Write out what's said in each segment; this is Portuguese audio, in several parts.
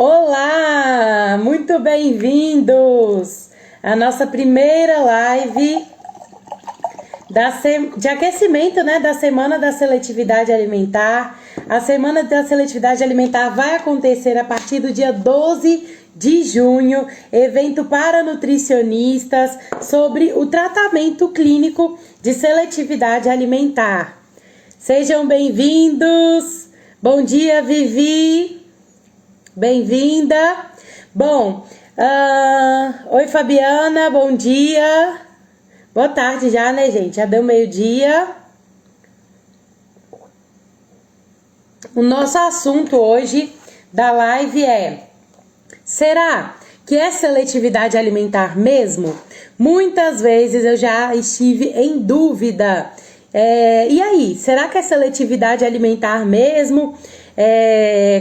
Olá, muito bem-vindos à nossa primeira live de aquecimento, né, da Semana da Seletividade Alimentar. A Semana da Seletividade Alimentar vai acontecer a partir do dia 12 de junho, evento para nutricionistas sobre o tratamento clínico de seletividade alimentar. Sejam bem-vindos. Bom dia, Vivi. Bem-vinda. Bom, oi Fabiana, bom dia. Boa tarde já, né, gente? Já deu meio-dia. O nosso assunto hoje da live é: será que é seletividade alimentar mesmo? Muitas vezes eu já estive em dúvida. E aí, será que é seletividade alimentar mesmo?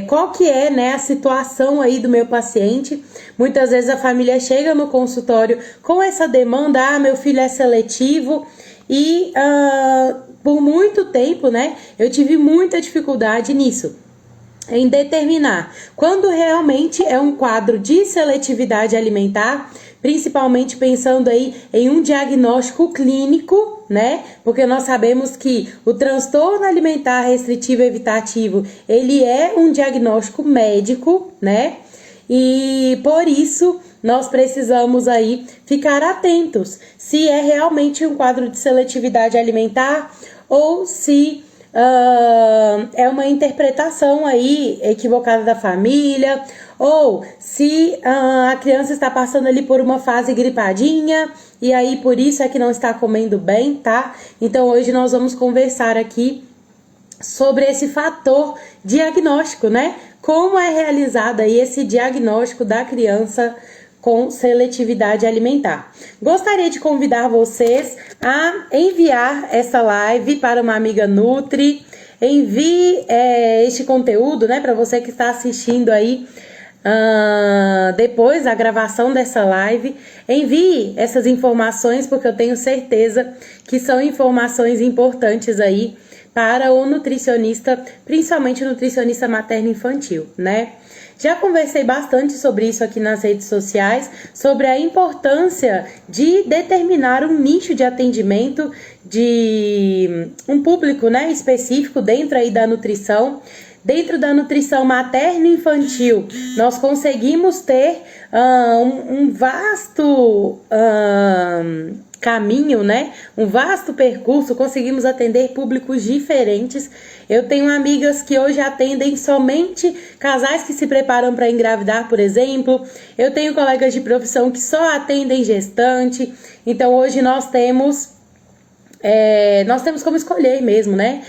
Qual que é, né, a situação aí do meu paciente? Muitas vezes a família chega no consultório com essa demanda: meu filho é seletivo, e por muito tempo, né, eu tive muita dificuldade nisso, em determinar quando realmente é um quadro de seletividade alimentar, principalmente pensando aí em um diagnóstico clínico, né? Porque nós sabemos que o transtorno alimentar restritivo evitativo, ele é um diagnóstico médico, né? E por isso nós precisamos aí ficar atentos se é realmente um quadro de seletividade alimentar ou se é uma interpretação aí equivocada da família, ou se a criança está passando ali por uma fase gripadinha e aí por isso é que não está comendo bem, tá? Então hoje nós vamos conversar aqui sobre esse fator diagnóstico, né? Como é realizado aí esse diagnóstico da criança com seletividade alimentar. Gostaria de convidar vocês a enviar essa live para uma amiga Nutri. Envie este conteúdo, né, para você que está assistindo aí depois da gravação dessa live. Envie essas informações, porque eu tenho certeza que são informações importantes aí para o nutricionista, principalmente o nutricionista materno-infantil, né? Já conversei bastante sobre isso aqui nas redes sociais, sobre a importância de determinar um nicho de atendimento de um público, né, específico dentro aí da nutrição. Dentro da nutrição materno-infantil, nós conseguimos ter um vasto caminho, né? Um vasto percurso, conseguimos atender públicos diferentes. Eu tenho amigas que hoje atendem somente casais que se preparam para engravidar, por exemplo. Eu tenho colegas de profissão que só atendem gestante. Então hoje nós temos como escolher mesmo, né?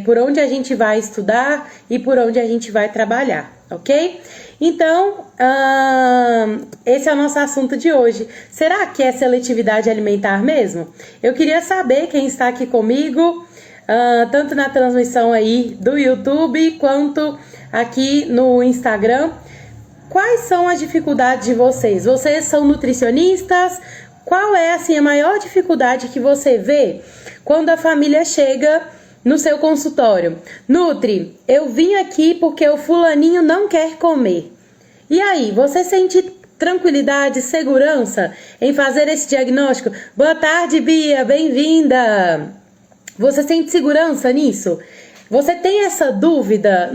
Por onde a gente vai estudar e por onde a gente vai trabalhar, ok? Então, esse é o nosso assunto de hoje. Será que é seletividade alimentar mesmo? Eu queria saber quem está aqui comigo, tanto na transmissão aí do YouTube quanto aqui no Instagram. Quais são as dificuldades de vocês? Vocês são nutricionistas? Qual é, assim, a maior dificuldade que você vê quando a família chega no seu consultório? Nutri, eu vim aqui porque o fulaninho não quer comer. E aí, você sente tranquilidade, segurança em fazer esse diagnóstico? Boa tarde, Bia, bem-vinda! Você sente segurança nisso? Você tem essa dúvida?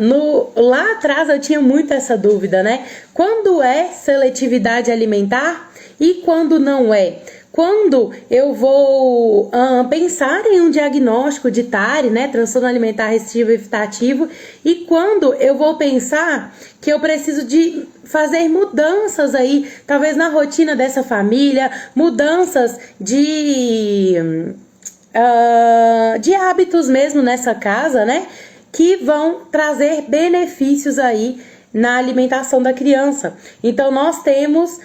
Lá atrás eu tinha muito essa dúvida, né? Quando é seletividade alimentar e quando não é? Quando eu vou pensar em um diagnóstico de TARI, né, transtorno alimentar restritivo evitativo, e quando eu vou pensar que eu preciso de fazer mudanças aí, talvez na rotina dessa família, mudanças de hábitos mesmo nessa casa, né, que vão trazer benefícios aí na alimentação da criança. Então nós temos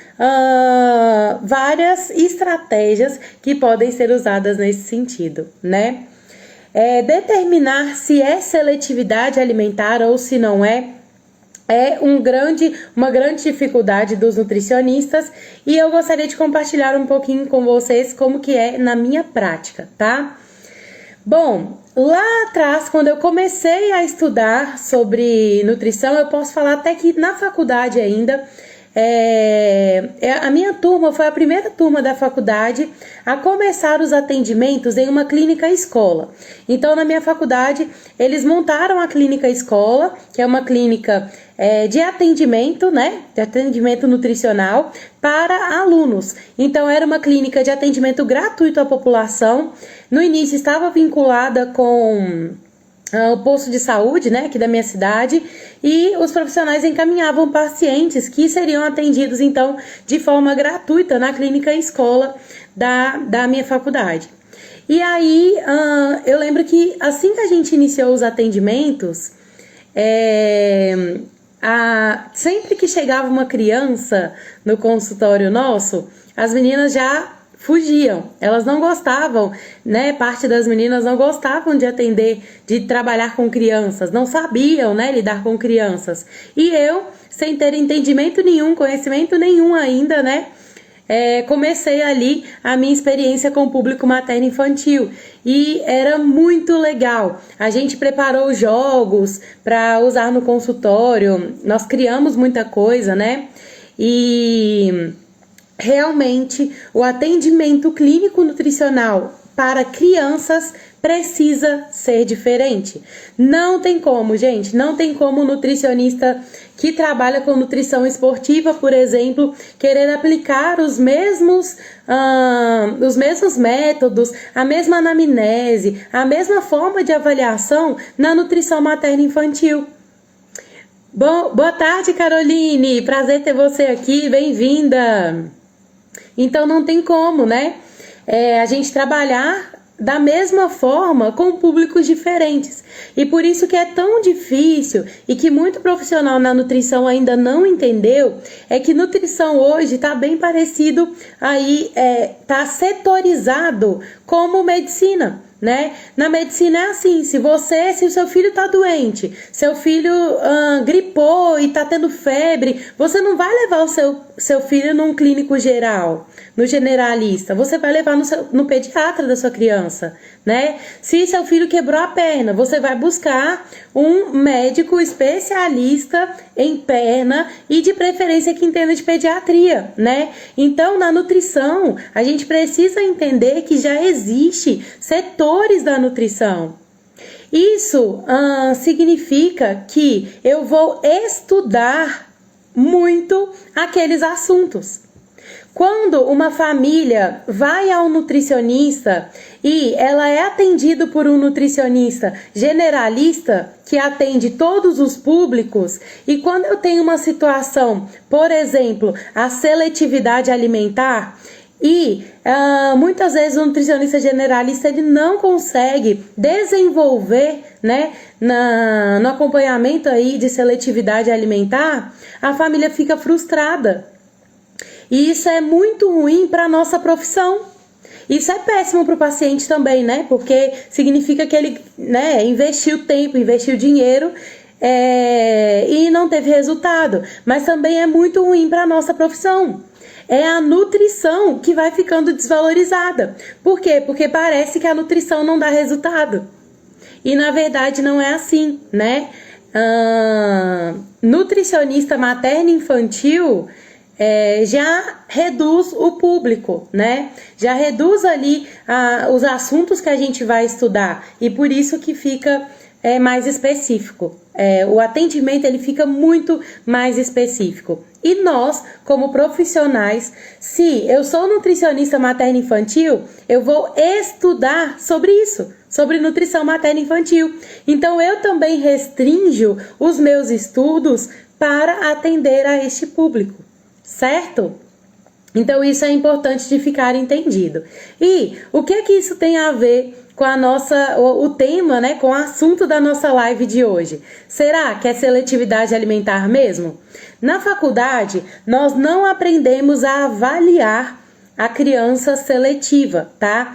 várias estratégias que podem ser usadas nesse sentido, né? Determinar se é seletividade alimentar ou se não é uma grande dificuldade dos nutricionistas, e eu gostaria de compartilhar um pouquinho com vocês como que é na minha prática, tá? Bom, lá atrás, quando eu comecei a estudar sobre nutrição, eu posso falar até que na faculdade ainda, a minha turma foi a primeira turma da faculdade a começar os atendimentos em uma clínica escola. Então, na minha faculdade, eles montaram a clínica escola, que é uma clínica de atendimento, né? De atendimento nutricional para alunos. Então, era uma clínica de atendimento gratuito à população. No início, estava vinculada com o posto de saúde, né, aqui da minha cidade, e os profissionais encaminhavam pacientes que seriam atendidos, então, de forma gratuita na clínica escola da minha faculdade. E aí, eu lembro que assim que a gente iniciou os atendimentos, sempre que chegava uma criança no consultório nosso, as meninas já fugiam, elas não gostavam, né? Parte das meninas não gostavam de atender, de trabalhar com crianças, não sabiam, né, lidar com crianças. E eu, sem ter entendimento nenhum, conhecimento nenhum ainda, né, comecei ali a minha experiência com o público materno-infantil e era muito legal. A gente preparou jogos para usar no consultório, nós criamos muita coisa, né? E realmente, o atendimento clínico nutricional para crianças precisa ser diferente. Não tem como, gente, não tem como o nutricionista que trabalha com nutrição esportiva, por exemplo, querer aplicar os mesmos métodos, a mesma anamnese, a mesma forma de avaliação na nutrição materno-infantil. Boa tarde, Caroline, prazer ter você aqui, bem-vinda. Então não tem como, né? A gente trabalhar da mesma forma com públicos diferentes. E por isso que é tão difícil e que muito profissional na nutrição ainda não entendeu, é que nutrição hoje está bem parecido aí, tá setorizado como medicina. Né? Na medicina é assim, se o seu filho está doente, seu filho gripou e está tendo febre, você não vai levar o seu filho num clínico geral, no generalista, você vai levar no pediatra da sua criança, né? Se seu filho quebrou a perna, você vai buscar um médico especialista em perna e de preferência que entenda de pediatria, né? Então, na nutrição, a gente precisa entender que já existe setores da nutrição. Isso significa que eu vou estudar muito aqueles assuntos. Quando uma família vai ao nutricionista e ela é atendida por um nutricionista generalista que atende todos os públicos, e quando eu tenho uma situação, por exemplo, a seletividade alimentar, e muitas vezes o nutricionista generalista ele não consegue desenvolver, né, no acompanhamento aí de seletividade alimentar, a família fica frustrada. E isso é muito ruim para a nossa profissão. Isso é péssimo para o paciente também, né? Porque significa que ele, né, investiu tempo, investiu dinheiro e não teve resultado. Mas também é muito ruim para a nossa profissão. É a nutrição que vai ficando desvalorizada. Por quê? Porque parece que a nutrição não dá resultado. E na verdade não é assim, né? Nutricionista materno-infantil já reduz o público, né? Já reduz ali os assuntos que a gente vai estudar e por isso que fica mais específico. O atendimento ele fica muito mais específico. E nós, como profissionais, se eu sou nutricionista materno-infantil, eu vou estudar sobre isso, sobre nutrição materno-infantil. Então eu também restringo os meus estudos para atender a este público. Certo? Então isso é importante de ficar entendido. E o que isso tem a ver com o tema, né, com o assunto da nossa live de hoje? Será que é seletividade alimentar mesmo? Na faculdade, nós não aprendemos a avaliar a criança seletiva, tá?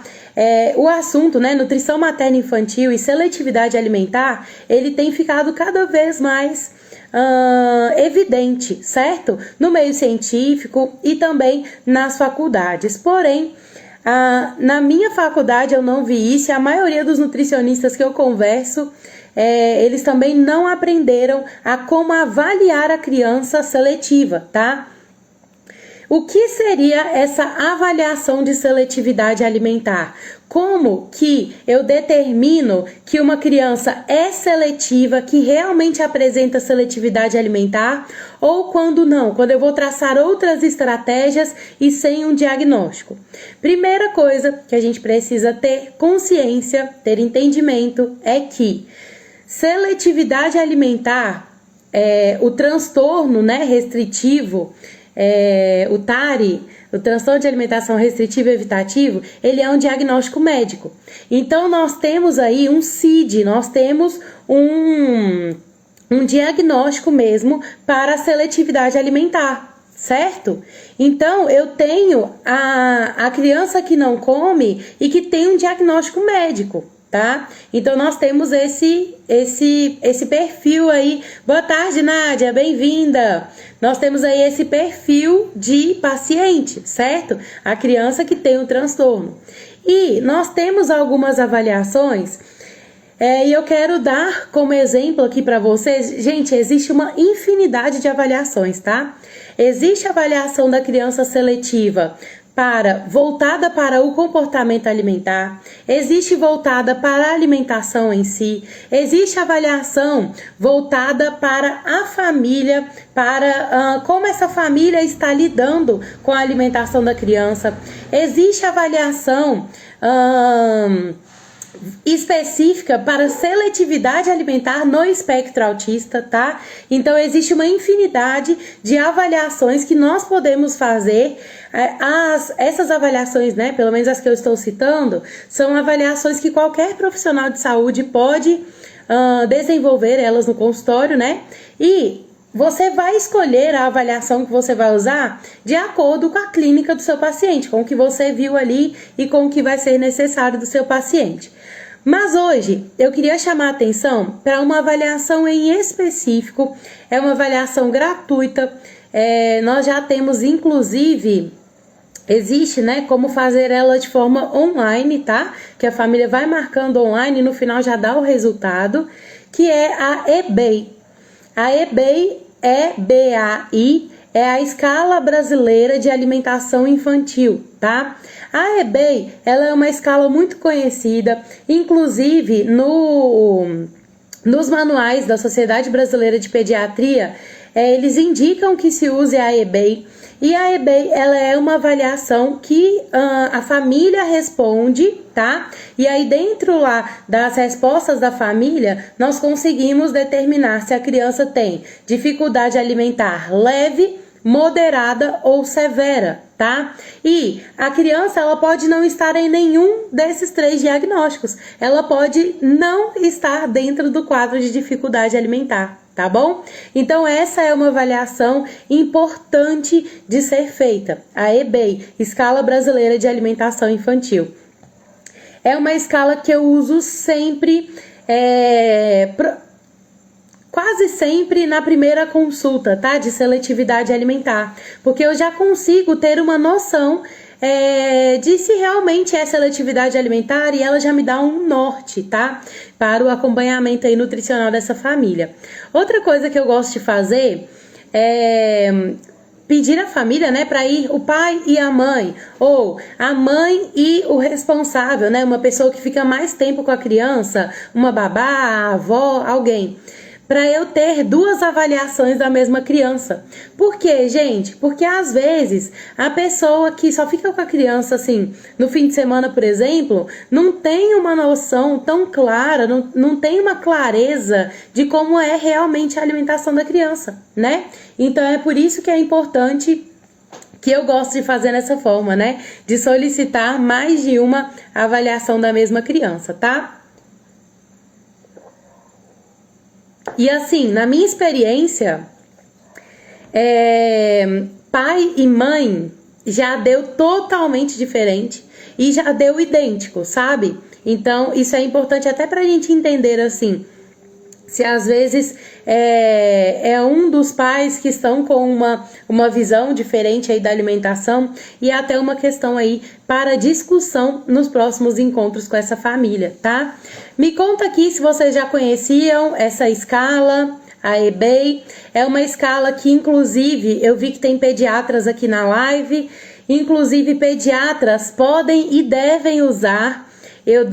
O assunto, né, nutrição materno-infantil e seletividade alimentar, ele tem ficado cada vez mais evidente, certo? No meio científico e também nas faculdades. Porém, Na minha faculdade eu não vi isso, e a maioria dos nutricionistas que eu converso, eles também não aprenderam a como avaliar a criança seletiva, tá? O que seria essa avaliação de seletividade alimentar? Como que eu determino que uma criança é seletiva, que realmente apresenta seletividade alimentar, ou quando não, quando eu vou traçar outras estratégias e sem um diagnóstico? Primeira coisa que a gente precisa ter consciência, ter entendimento, é que seletividade alimentar, o transtorno, né, restritivo, o TARI, o transtorno de alimentação restritivo e evitativo, ele é um diagnóstico médico. Então nós temos aí um CID, nós temos um diagnóstico mesmo para a seletividade alimentar, certo? Então eu tenho a criança que não come e que tem um diagnóstico médico, tá? Então nós temos esse perfil aí. Boa tarde, Nádia, bem-vinda. Nós temos aí esse perfil de paciente, certo? A criança que tem um transtorno. E nós temos algumas avaliações, e eu quero dar como exemplo aqui para vocês. Gente, existe uma infinidade de avaliações, tá? Existe a avaliação da criança seletiva voltada para o comportamento alimentar, existe voltada para a alimentação em si, existe avaliação voltada para a família, para como essa família está lidando com a alimentação da criança, existe avaliação específica para seletividade alimentar no espectro autista, tá? Então existe uma infinidade de avaliações que nós podemos fazer. Essas avaliações, né, pelo menos as que eu estou citando, são avaliações que qualquer profissional de saúde pode desenvolver elas no consultório, né? E você vai escolher a avaliação que você vai usar de acordo com a clínica do seu paciente, com o que você viu ali e com o que vai ser necessário do seu paciente. Mas hoje eu queria chamar a atenção para uma avaliação em específico. É uma avaliação gratuita. Nós já temos, inclusive, existe, né, como fazer ela de forma online, tá? Que a família vai marcando online e no final já dá o resultado, que é a EBEI. A EBEI, EBAI, é a Escala Brasileira de Alimentação Infantil, tá? A EBEI, ela é uma escala muito conhecida, inclusive nos manuais da Sociedade Brasileira de Pediatria, eles indicam que se use a EBEI. E a EBEI, ela é uma avaliação que a família responde, tá? E aí dentro lá das respostas da família, nós conseguimos determinar se a criança tem dificuldade alimentar leve, moderada ou severa, tá? E a criança, ela pode não estar em nenhum desses 3 diagnósticos. Ela pode não estar dentro do quadro de dificuldade alimentar, tá bom? Então essa é uma avaliação importante de ser feita. A EBEI, Escala Brasileira de Alimentação Infantil. É uma escala que eu uso sempre, quase sempre na primeira consulta, tá? De seletividade alimentar. Porque eu já consigo ter uma noção de se realmente é seletividade alimentar, e ela já me dá um norte, tá? Para o acompanhamento aí nutricional dessa família. Outra coisa que eu gosto de fazer é pedir à família, né, para ir o pai e a mãe, ou a mãe e o responsável, né, uma pessoa que fica mais tempo com a criança, uma babá, a avó, alguém, para eu ter 2 avaliações da mesma criança. Por quê, gente? Porque às vezes a pessoa que só fica com a criança assim no fim de semana, por exemplo, não tem uma noção tão clara, não tem uma clareza de como é realmente a alimentação da criança, né? Então é por isso que é importante, que eu gosto de fazer dessa forma, né? De solicitar mais de uma avaliação da mesma criança, tá? E assim, na minha experiência, pai e mãe já deu totalmente diferente e já deu idêntico, sabe? Então, isso é importante até pra gente entender, assim, se às vezes é um dos pais que estão com uma visão diferente aí da alimentação, e até uma questão aí para discussão nos próximos encontros com essa família, tá? Me conta aqui se vocês já conheciam essa escala, a EBEI. É uma escala que, inclusive, eu vi que tem pediatras aqui na live, inclusive pediatras podem e devem usar. Eu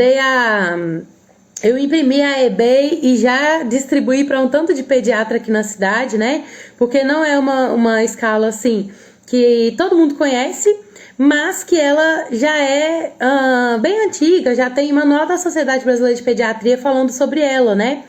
imprimi a EBEI e já distribuí para um tanto de pediatra aqui na cidade, né? Porque não é uma escala assim que todo mundo conhece, mas que ela já é bem antiga, já tem manual da Sociedade Brasileira de Pediatria falando sobre ela, né?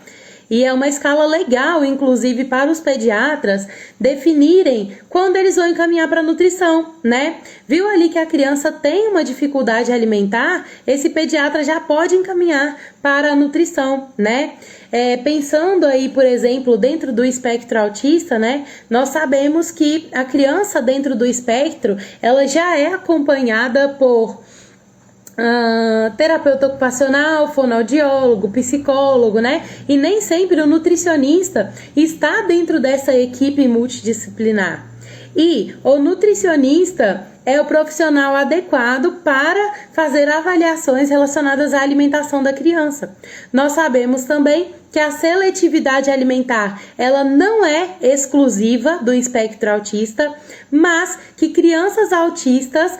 E é uma escala legal, inclusive, para os pediatras definirem quando eles vão encaminhar para nutrição, né? Viu ali que a criança tem uma dificuldade alimentar, esse pediatra já pode encaminhar para a nutrição, né? Pensando aí, por exemplo, dentro do espectro autista, né? Nós sabemos que a criança dentro do espectro, ela já é acompanhada por terapeuta ocupacional, fonoaudiólogo, psicólogo, né? E nem sempre o nutricionista está dentro dessa equipe multidisciplinar. E o nutricionista é o profissional adequado para fazer avaliações relacionadas à alimentação da criança. Nós sabemos também que a seletividade alimentar, ela não é exclusiva do espectro autista, mas que crianças autistas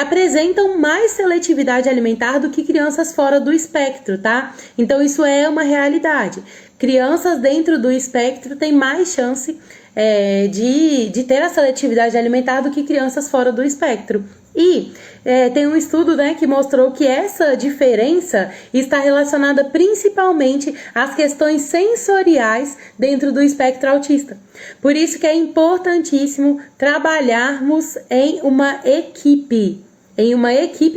apresentam mais seletividade alimentar do que crianças fora do espectro, tá? Então isso é uma realidade. Crianças dentro do espectro têm mais chance de ter a seletividade alimentar do que crianças fora do espectro. E tem um estudo, né, que mostrou que essa diferença está relacionada principalmente às questões sensoriais dentro do espectro autista. Por isso que é importantíssimo trabalharmos em uma equipe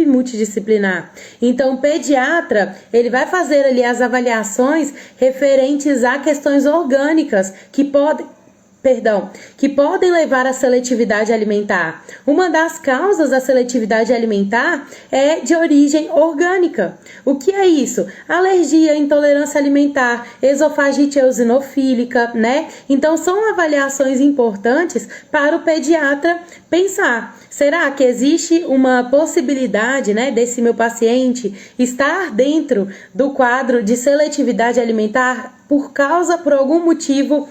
multidisciplinar. Então, o pediatra, ele vai fazer ali as avaliações referentes a questões orgânicas que podem levar à seletividade alimentar. Uma das causas da seletividade alimentar é de origem orgânica. O que é isso? Alergia, intolerância alimentar, esofagite eosinofílica, né? Então, são avaliações importantes para o pediatra pensar. Será que existe uma possibilidade, né, desse meu paciente estar dentro do quadro de seletividade alimentar por algum motivo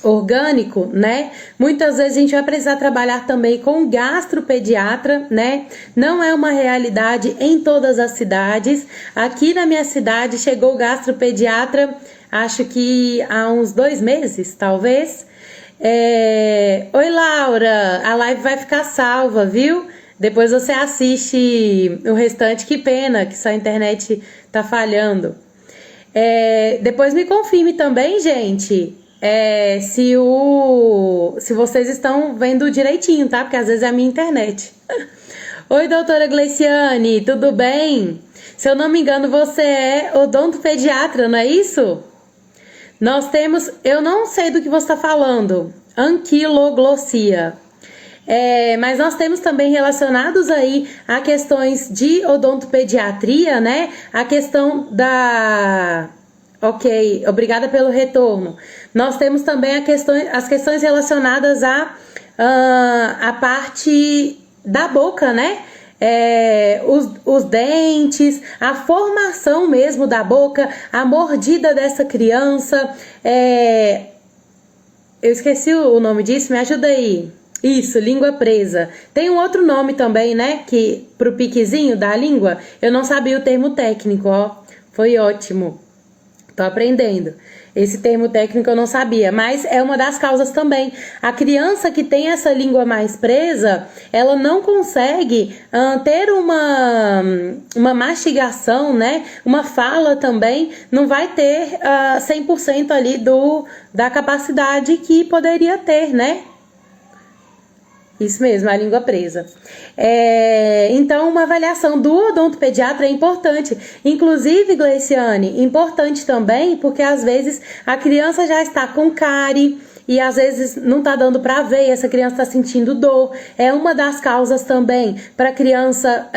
orgânico, né? Muitas vezes a gente vai precisar trabalhar também com gastropediatra, né? Não é uma realidade em todas as cidades. Aqui na minha cidade chegou o gastropediatra, acho que há uns 2 meses, talvez. Oi, Laura, a live vai ficar salva, viu? Depois você assiste o restante. Que pena que sua internet tá falhando. Depois me confirme também, gente, se vocês estão vendo direitinho, tá? Porque às vezes é a minha internet. Oi, doutora Gleiciane, tudo bem? Se eu não me engano, você é odontopediatra, não é isso? Nós temos, eu não sei do que você está falando, anquiloglossia. Mas nós temos também relacionados aí a questões de odontopediatria, né? A questão da... Ok, obrigada pelo retorno. Nós temos também as questões relacionadas à parte da boca, né? Os dentes, a formação mesmo da boca, a mordida dessa criança. Eu esqueci o nome disso, me ajuda aí. Isso, língua presa. Tem um outro nome também, né? Que pro piquezinho da língua, eu não sabia o termo técnico, ó. Foi ótimo. Tô aprendendo. Esse termo técnico eu não sabia, mas é uma das causas também. A criança que tem essa língua mais presa, ela não consegue ter uma mastigação, né? Uma fala também, não vai ter 100% ali da capacidade que poderia ter, né? Isso mesmo, a língua presa. Então, uma avaliação do odontopediatra é importante. Inclusive, Gleiciane, importante também, porque às vezes a criança já está com cárie e às vezes não está dando para ver, essa criança está sentindo dor. É uma das causas também para a criança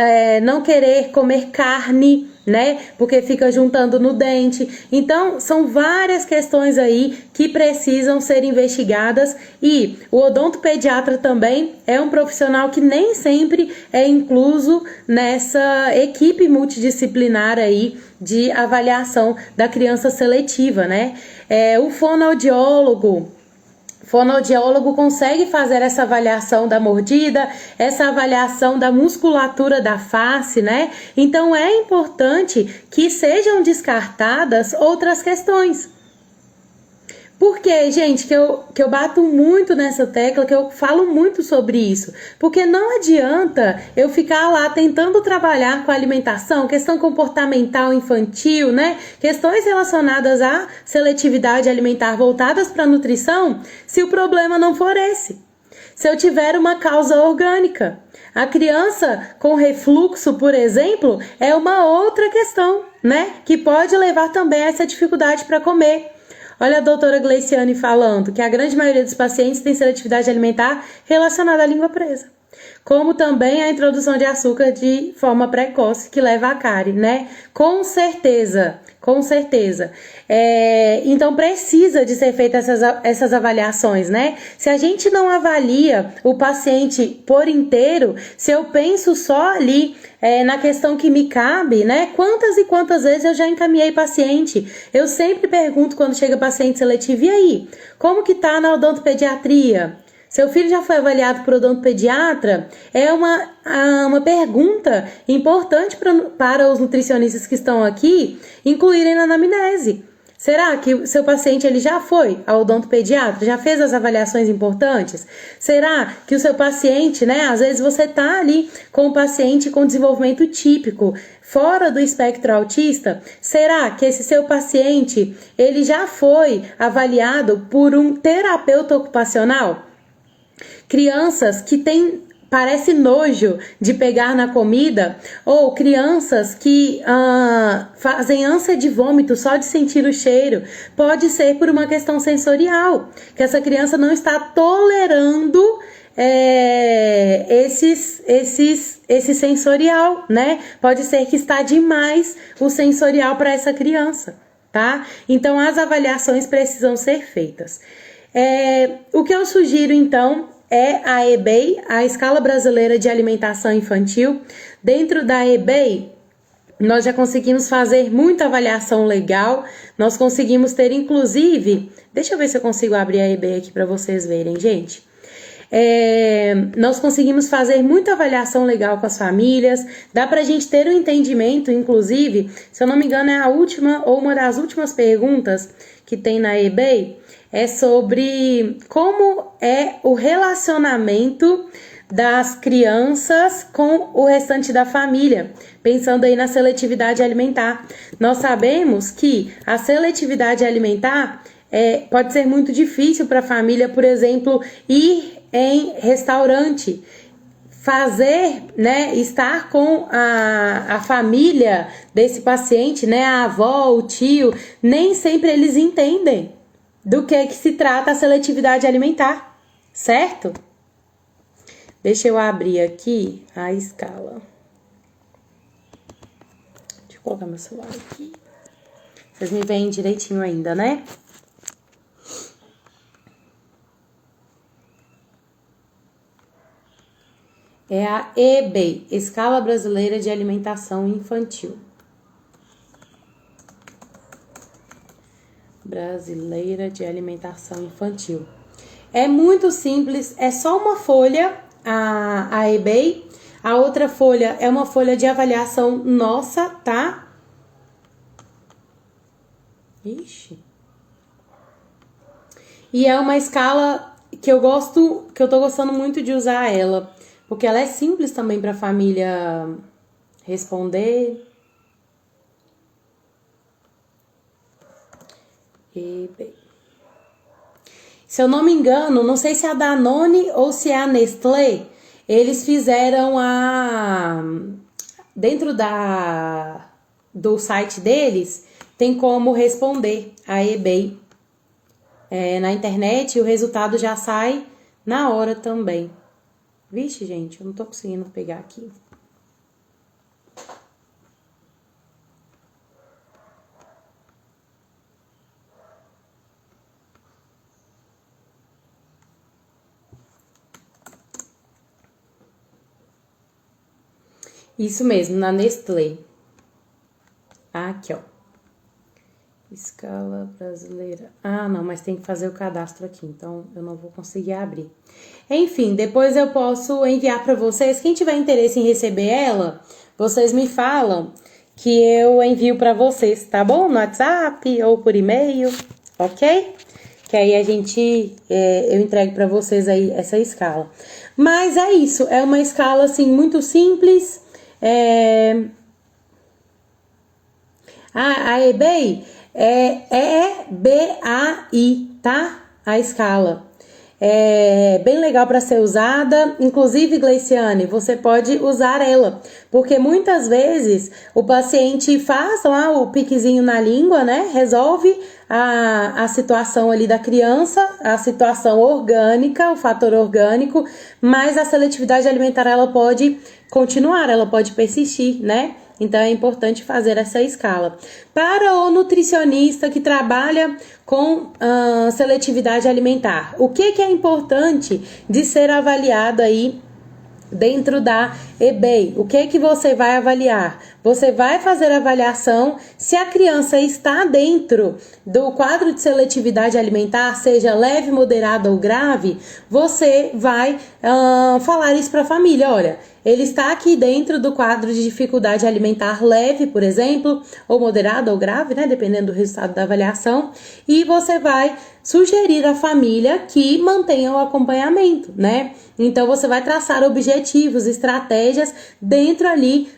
não querer comer carne, né? Porque fica juntando no dente. Então, são várias questões aí que precisam ser investigadas, e o odontopediatra também é um profissional que nem sempre é incluso nessa equipe multidisciplinar aí de avaliação da criança seletiva, né? O fonoaudiólogo consegue fazer essa avaliação da mordida, essa avaliação da musculatura da face, né? Então é importante que sejam descartadas outras questões. Por que, gente, que eu bato muito nessa tecla, que eu falo muito sobre isso? Porque não adianta eu ficar lá tentando trabalhar com a alimentação, questão comportamental infantil, né? Questões relacionadas à seletividade alimentar voltadas para a nutrição, se o problema não for esse. Se eu tiver uma causa orgânica. A criança com refluxo, por exemplo, é uma outra questão, né? Que pode levar também a essa dificuldade para comer. Olha a doutora Gleiciane falando que a grande maioria dos pacientes tem seletividade alimentar relacionada à língua presa. Como também a introdução de açúcar de forma precoce, que leva à cárie, né? Com certeza. Então precisa de ser feitas essas avaliações, né? Se a gente não avalia o paciente por inteiro, se eu penso só ali na questão que me cabe, né? Quantas e quantas vezes eu já encaminhei paciente? Eu sempre pergunto quando chega paciente seletivo, e aí? Como que tá na odontopediatria? Seu filho já foi avaliado por odontopediatra? É uma pergunta importante para os nutricionistas que estão aqui incluírem na anamnese. Será que o seu paciente ele já foi ao odontopediatra? Já fez as avaliações importantes? Será que o seu paciente, né? Às vezes você tá ali com um paciente com desenvolvimento típico, fora do espectro autista. Será que esse seu paciente ele já foi avaliado por um terapeuta ocupacional? Crianças que parece nojo de pegar na comida, ou crianças que fazem ânsia de vômito só de sentir o cheiro, pode ser por uma questão sensorial, que essa criança não está tolerando esse sensorial, né? Pode ser que está demais o sensorial para essa criança, tá? Então as avaliações precisam ser feitas. O que eu sugiro então é a EBEI, a Escala Brasileira de Alimentação Infantil. Dentro da EBEI, nós já conseguimos fazer muita avaliação legal, nós conseguimos ter inclusive, deixa eu ver se eu consigo abrir a EBEI aqui para vocês verem, gente. Nós conseguimos fazer muita avaliação legal com as famílias, dá pra gente ter um entendimento, inclusive, se eu não me engano é a última ou uma das últimas perguntas que tem na EBEI, é sobre como é o relacionamento das crianças com o restante da família, pensando aí na seletividade alimentar. Nós sabemos que a seletividade alimentar pode ser muito difícil para a família, por exemplo, ir em restaurante, fazer, né, estar com a família desse paciente, né, a avó, o tio, nem sempre eles entendem do que se trata a seletividade alimentar, certo? Deixa eu abrir aqui a escala. Deixa eu colocar meu celular aqui. Vocês me veem direitinho ainda, né? É a EBEI, Escala Brasileira de Alimentação Infantil. Brasileira de Alimentação Infantil. É muito simples, é só uma folha, a EBEI. A outra folha é uma folha de avaliação nossa, tá? Ixi. E é uma escala que eu tô gostando muito de usar ela, porque ela é simples também para a família responder. Se eu não me engano, não sei se é a Danone ou se é a Nestlé, eles fizeram dentro do site deles, tem como responder a EBEI na internet, e o resultado já sai na hora também. Vixe, gente, eu não tô conseguindo pegar aqui. Isso mesmo, na Nestlé. Aqui, ó. Escala brasileira. Ah, não, mas tem que fazer o cadastro aqui, então eu não vou conseguir abrir. Enfim, depois eu posso enviar para vocês. Quem tiver interesse em receber ela, vocês me falam que eu envio para vocês, tá bom? No WhatsApp ou por e-mail, ok? Que aí eu entrego para vocês aí essa escala. Mas é isso, é uma escala assim muito simples. A eBay é EBAI, tá? A escala. É bem legal para ser usada. Inclusive, Gleiciane, você pode usar ela, porque muitas vezes o paciente faz lá o piquezinho na língua, né? Resolve a situação ali da criança, a situação orgânica, o fator orgânico, mas a seletividade alimentar ela pode continuar, ela pode persistir, né? Então, é importante fazer essa escala. Para o nutricionista que trabalha com seletividade alimentar, o que é importante de ser avaliado aí dentro da eBay? O que você vai avaliar? Você vai fazer a avaliação se a criança está dentro do quadro de seletividade alimentar, seja leve, moderada ou grave. Você vai falar isso para a família, olha, ele está aqui dentro do quadro de dificuldade alimentar leve, por exemplo, ou moderada ou grave, né, dependendo do resultado da avaliação, e você vai sugerir à família que mantenha o acompanhamento, né? Então, você vai traçar objetivos, estratégias dentro ali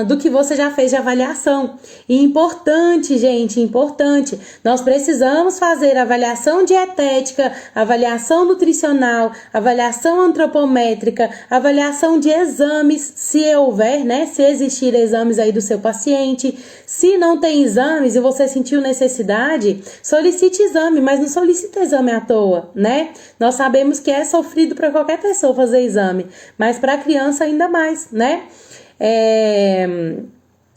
do que você já fez de avaliação. E importante, gente, importante, nós precisamos fazer avaliação dietética, avaliação nutricional, avaliação antropométrica, avaliação de exames, se houver, né? Se existir exames aí do seu paciente. Se não tem exames e você sentiu necessidade, solicite exame, mas não solicite exame à toa, né? Nós sabemos que é sofrido para qualquer pessoa fazer exame, mas para a criança ainda mais, né?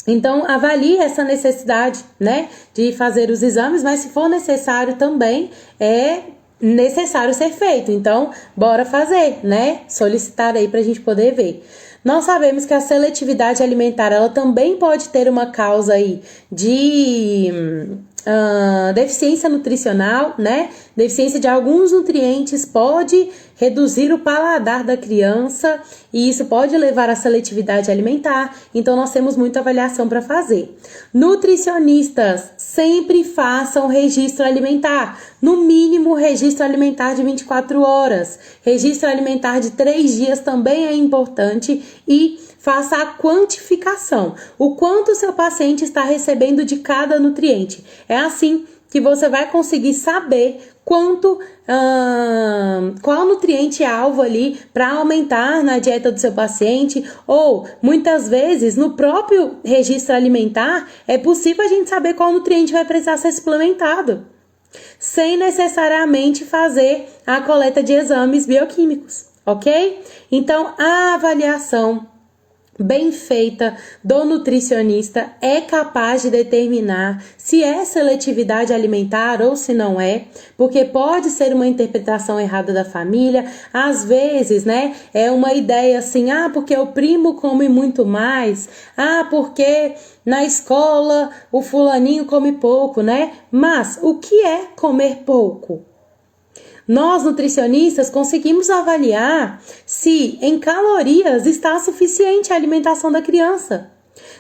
Então, avalie essa necessidade, né, de fazer os exames, mas se for necessário também, é necessário ser feito. Então, bora fazer, né? Solicitar aí pra gente poder ver. Nós sabemos que a seletividade alimentar, ela também pode ter uma causa aí de deficiência nutricional, né? Deficiência de alguns nutrientes pode reduzir o paladar da criança e isso pode levar à seletividade alimentar. Então, nós temos muita avaliação para fazer. Nutricionistas, sempre façam registro alimentar. No mínimo, registro alimentar de 24 horas. Registro alimentar de 3 dias também é importante e faça a quantificação. O quanto o seu paciente está recebendo de cada nutriente. É assim que você vai conseguir saber qual nutriente-alvo ali para aumentar na dieta do seu paciente, ou muitas vezes no próprio registro alimentar é possível a gente saber qual nutriente vai precisar ser suplementado, sem necessariamente fazer a coleta de exames bioquímicos, ok? Então, a avaliação bem feita do nutricionista é capaz de determinar se é seletividade alimentar ou se não é, porque pode ser uma interpretação errada da família. Às vezes, né, é uma ideia assim, porque o primo come muito mais, porque na escola o fulaninho come pouco, né? Mas o que é comer pouco? Nós, nutricionistas, conseguimos avaliar se em calorias está suficiente a alimentação da criança.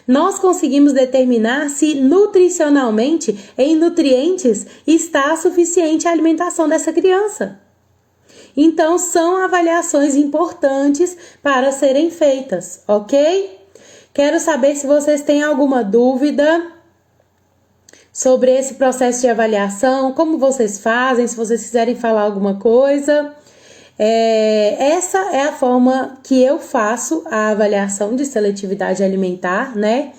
Nós conseguimos determinar se nutricionalmente, em nutrientes, está suficiente a alimentação dessa criança. Então, são avaliações importantes para serem feitas, ok? Quero saber se vocês têm alguma dúvida sobre esse processo de avaliação, como vocês fazem, se vocês quiserem falar alguma coisa. Essa é a forma que eu faço a avaliação de seletividade alimentar, né?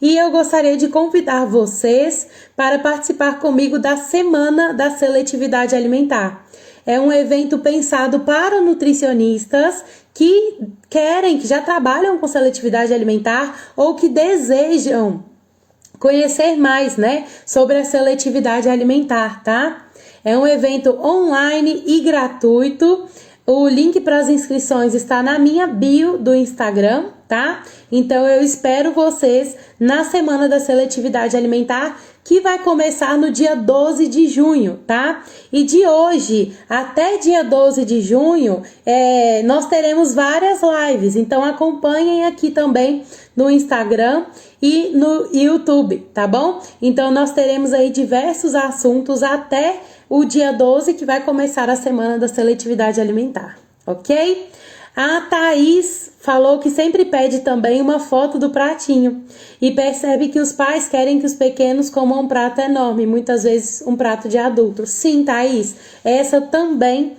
E eu gostaria de convidar vocês para participar comigo da Semana da Seletividade Alimentar. É um evento pensado para nutricionistas que já trabalham com seletividade alimentar ou que desejam conhecer mais, né, sobre a seletividade alimentar, tá? É um evento online e gratuito. O link para as inscrições está na minha bio do Instagram, tá? Então eu espero vocês na semana da seletividade alimentar, que vai começar no dia 12 de junho, tá? E de hoje até dia 12 de junho, nós teremos várias lives, então acompanhem aqui também no Instagram e no YouTube, tá bom? Então nós teremos aí diversos assuntos até o dia 12, que vai começar a semana da seletividade alimentar, ok? A Thaís falou que sempre pede também uma foto do pratinho e percebe que os pais querem que os pequenos comam um prato enorme, muitas vezes um prato de adulto. Sim, Thaís, essa também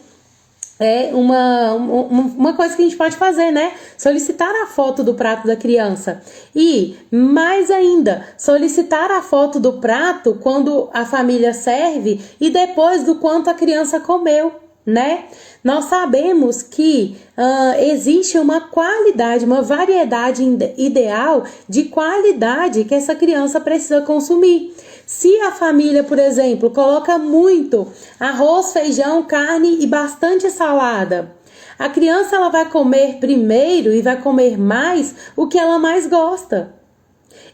é uma coisa que a gente pode fazer, né? Solicitar a foto do prato da criança. E, mais ainda, solicitar a foto do prato quando a família serve e depois do quanto a criança comeu, né? Nós sabemos que existe uma qualidade, uma variedade ideal de qualidade que essa criança precisa consumir. Se a família, por exemplo, coloca muito arroz, feijão, carne e bastante salada, a criança ela vai comer primeiro e vai comer mais o que ela mais gosta.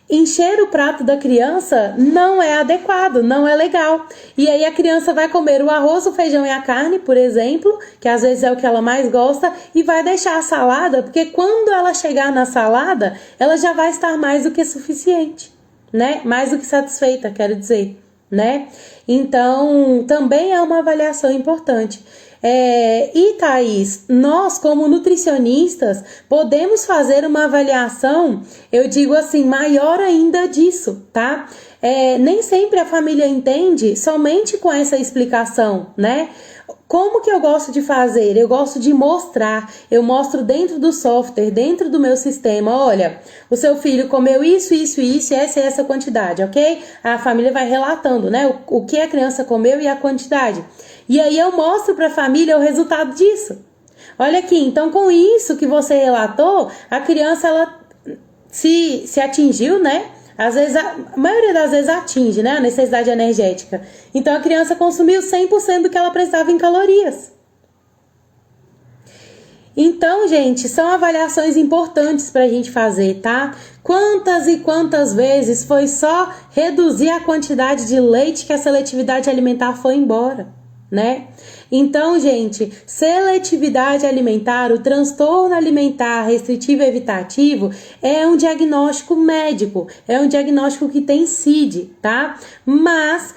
Encher o prato da criança não é adequado, não é legal. E aí a criança vai comer o arroz, o feijão e a carne, por exemplo, que às vezes é o que ela mais gosta, e vai deixar a salada, porque quando ela chegar na salada, ela já vai estar mais do que suficiente, né? Mais do que satisfeita, quero dizer, né? Então, também é uma avaliação importante. E Thaís, nós como nutricionistas podemos fazer uma avaliação, eu digo assim, maior ainda disso, tá? Nem sempre a família entende somente com essa explicação, né? Como que eu gosto de fazer? Eu gosto de mostrar, eu mostro dentro do software, dentro do meu sistema, olha, o seu filho comeu isso, isso, isso, essa e essa quantidade, ok? A família vai relatando, né, o que a criança comeu e a quantidade. E aí eu mostro para a família o resultado disso. Olha aqui, então com isso que você relatou, a criança, ela se atingiu, né? Às vezes, a maioria das vezes atinge, né, a necessidade energética. Então, a criança consumiu 100% do que ela precisava em calorias. Então, gente, são avaliações importantes para a gente fazer, tá? Quantas e quantas vezes foi só reduzir a quantidade de leite que a seletividade alimentar foi embora, né? Então, gente, seletividade alimentar, o transtorno alimentar restritivo e evitativo é um diagnóstico médico, é um diagnóstico que tem CID, tá? Mas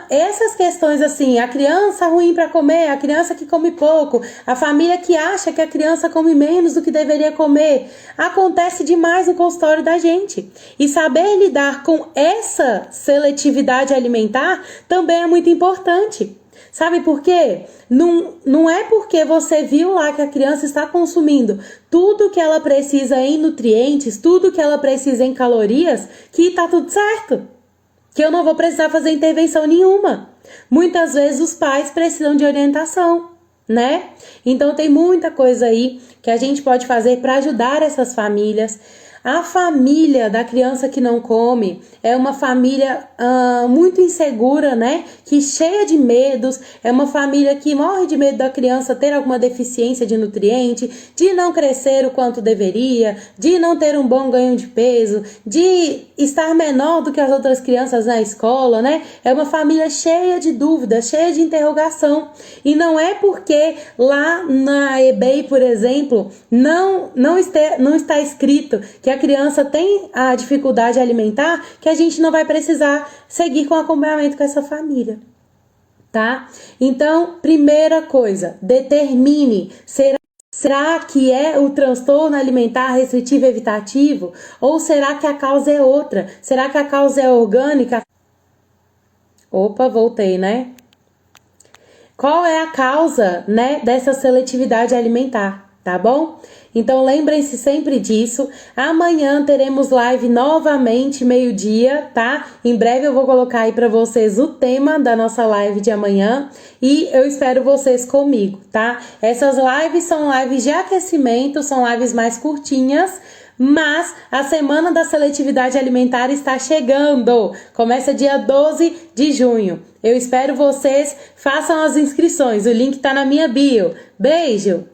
essas questões assim, a criança ruim para comer, a criança que come pouco, a família que acha que a criança come menos do que deveria comer, acontece demais no consultório da gente. E saber lidar com essa seletividade alimentar também é muito importante. Sabe por quê? Não é porque você viu lá que a criança está consumindo tudo que ela precisa em nutrientes, tudo que ela precisa em calorias, que tá tudo certo. Que eu não vou precisar fazer intervenção nenhuma. Muitas vezes os pais precisam de orientação, né? Então tem muita coisa aí que a gente pode fazer para ajudar essas famílias. A família da criança que não come é uma família muito insegura, né? Que cheia de medos, é uma família que morre de medo da criança ter alguma deficiência de nutriente, de não crescer o quanto deveria, de não ter um bom ganho de peso, de estar menor do que as outras crianças na escola, né? É uma família cheia de dúvidas, cheia de interrogação. E não é porque lá na eBay, por exemplo, não está escrito que a criança tem a dificuldade alimentar, que a gente não vai precisar seguir com acompanhamento com essa família, tá? Então, primeira coisa, determine, será que é o transtorno alimentar restritivo e evitativo? Ou será que a causa é outra? Será que a causa é orgânica? Opa, voltei, né? Qual é a causa, né, dessa seletividade alimentar? Tá bom? Então lembrem-se sempre disso. Amanhã teremos live novamente, meio-dia, tá? Em breve eu vou colocar aí pra vocês o tema da nossa live de amanhã e eu espero vocês comigo, tá? Essas lives são lives de aquecimento, são lives mais curtinhas, mas a semana da seletividade alimentar está chegando. Começa dia 12 de junho. Eu espero vocês, façam as inscrições. O link está na minha bio. Beijo!